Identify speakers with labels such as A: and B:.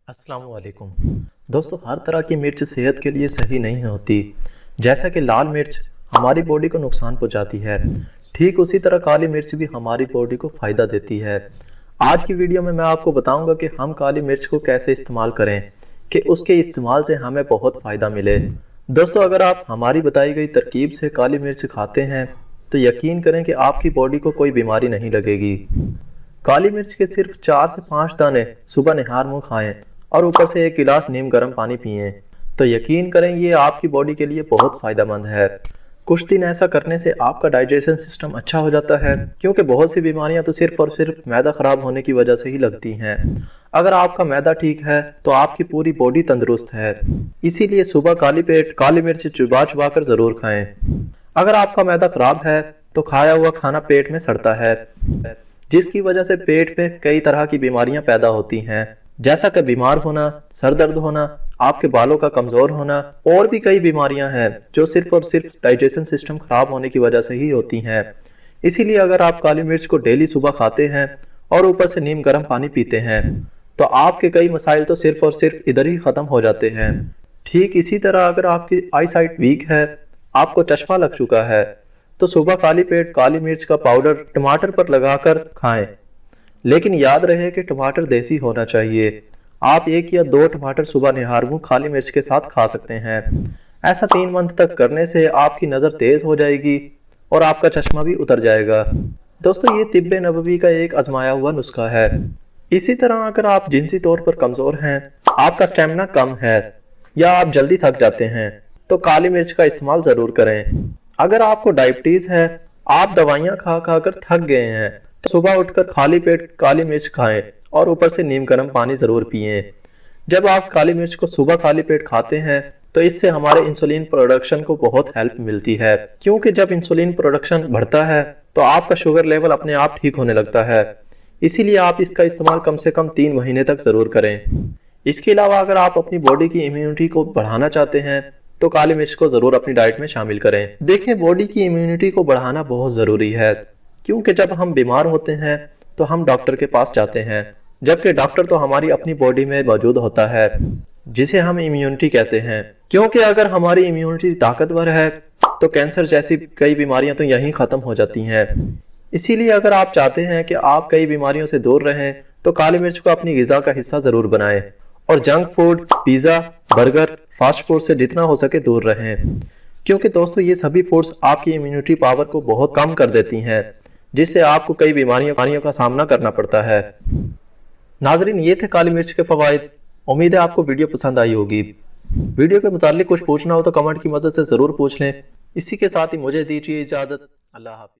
A: अस्सलाम वालेकुम दोस्तों, हर तरह की मिर्च सेहत के लिए सही नहीं होती। जैसा कि लाल मिर्च हमारी बॉडी को नुकसान पहुंचाती है, ठीक उसी तरह काली मिर्च भी हमारी बॉडी को फ़ायदा देती है। आज की वीडियो में मैं आपको बताऊंगा कि हम काली मिर्च को कैसे इस्तेमाल करें कि उसके इस्तेमाल से हमें बहुत फ़ायदा मिले। दोस्तों, अगर आप हमारी बताई गई तरकीब से काली मिर्च खाते हैं तो यकीन करें कि आपकी बॉडी को कोई बीमारी नहीं लगेगी। काली मिर्च के सिर्फ 4 से 5 दाने सुबह निहार मुंह खाएं और ऊपर से 1 गिलास नीम गर्म पानी पिएं तो यकीन करें ये आपकी बॉडी के लिए बहुत फायदेमंद है। कुछ दिन ऐसा करने से आपका डाइजेशन सिस्टम अच्छा हो जाता है, क्योंकि बहुत सी बीमारियां तो सिर्फ और सिर्फ मैदा खराब होने की वजह से ही लगती हैं। अगर आपका मैदा ठीक है तो आपकी पूरी बॉडी तंदुरुस्त है। इसीलिए सुबह काली पेट काली मिर्च चबा चबा कर जरूर खाएं। अगर आपका मैदा खराब है तो खाया हुआ खाना पेट में सड़ता है, जिसकी वजह से पेट में कई तरह की बीमारियां पैदा होती हैं, जैसा कि बीमार होना, सर दर्द होना, आपके बालों का कमजोर होना और भी कई बीमारियां हैं जो सिर्फ और सिर्फ डाइजेशन सिस्टम खराब होने की वजह से ही होती हैं। इसीलिए अगर आप काली मिर्च को डेली सुबह खाते हैं और ऊपर से नीम गर्म पानी पीते हैं तो आपके कई मसाइल तो सिर्फ और सिर्फ इधर ही खत्म हो जाते हैं। ठीक इसी तरह अगर आपकी आई साइट वीक है, आपको चश्मा लग चुका है, तो सुबह काली पेट काली मिर्च का पाउडर टमाटर पर लगाकर खाएं। लेकिन याद रहे कि टमाटर देसी होना चाहिए। आप 1 या 2 टमाटर सुबह निहार मुंह काली मिर्च के साथ खा सकते हैं। ऐसा 3 मंथ तक करने से आपकी नज़र तेज हो जाएगी और आपका चश्मा भी उतर जाएगा। दोस्तों, ये तिब्बे नबवी का एक आजमाया हुआ नुस्खा है। इसी तरह अगर आप जिनसी तौर पर कमजोर हैं, आपका स्टेमिना कम है या आप जल्दी थक जाते हैं तो काली मिर्च का इस्तेमाल जरूर करें। अगर आपको डायबिटीज है, आप दवाइयां खा खा कर थक गए हैं, तो सुबह उठकर खाली पेट काली मिर्च खाएं और ऊपर से नीम गर्म पानी जरूर पिएं। जब आप काली मिर्च को सुबह खाली पेट खाते हैं तो इससे हमारे इंसुलिन प्रोडक्शन को बहुत हेल्प मिलती है, क्योंकि जब इंसुलिन प्रोडक्शन बढ़ता है तो आपका शुगर लेवल अपने आप ठीक होने लगता है। इसीलिए आप इसका इस्तेमाल कम से कम 3 महीने तक जरूर करें। इसके अलावा अगर आप अपनी बॉडी की इम्यूनिटी को बढ़ाना चाहते हैं तो काली मिर्च को जरूर अपनी डाइट में शामिल करें। देखिए, बॉडी की इम्यूनिटी को बढ़ाना बहुत जरूरी है, क्योंकि जब हम बीमार होते हैं तो हम डॉक्टर के पास जाते हैं, जबकि डॉक्टर तो हमारी अपनी बॉडी में मौजूद होता है, जिसे हम इम्यूनिटी कहते हैं। क्योंकि अगर हमारी इम्यूनिटी ताकतवर है तो कैंसर जैसी कई बीमारियां तो यहीं खत्म हो जाती हैं। इसीलिए अगर आप चाहते हैं कि आप कई बीमारियों से दूर रहें तो काली मिर्च को अपनी ग़िज़ा का हिस्सा जरूर बनाएं और junk food, pizza, burger, fast food से जितना हो सके दूर रहें, क्योंकि दोस्तों ये सभी फूड्स आपकी इम्यूनिटी पावर को बहुत कम कर देती हैं, जिससे आपको कई बीमारियों का सामना करना पड़ता है। नाजरीन, ये थे काली मिर्च के फवाइद। उम्मीद है आपको वीडियो पसंद आई होगी। वीडियो के मुतालिक कुछ पूछना हो तो कमेंट की मदद से ज़रूर पूछ लें। इसी के साथ ही मुझे दीजिए इजाज़त। अल्लाह हाफ़िज़।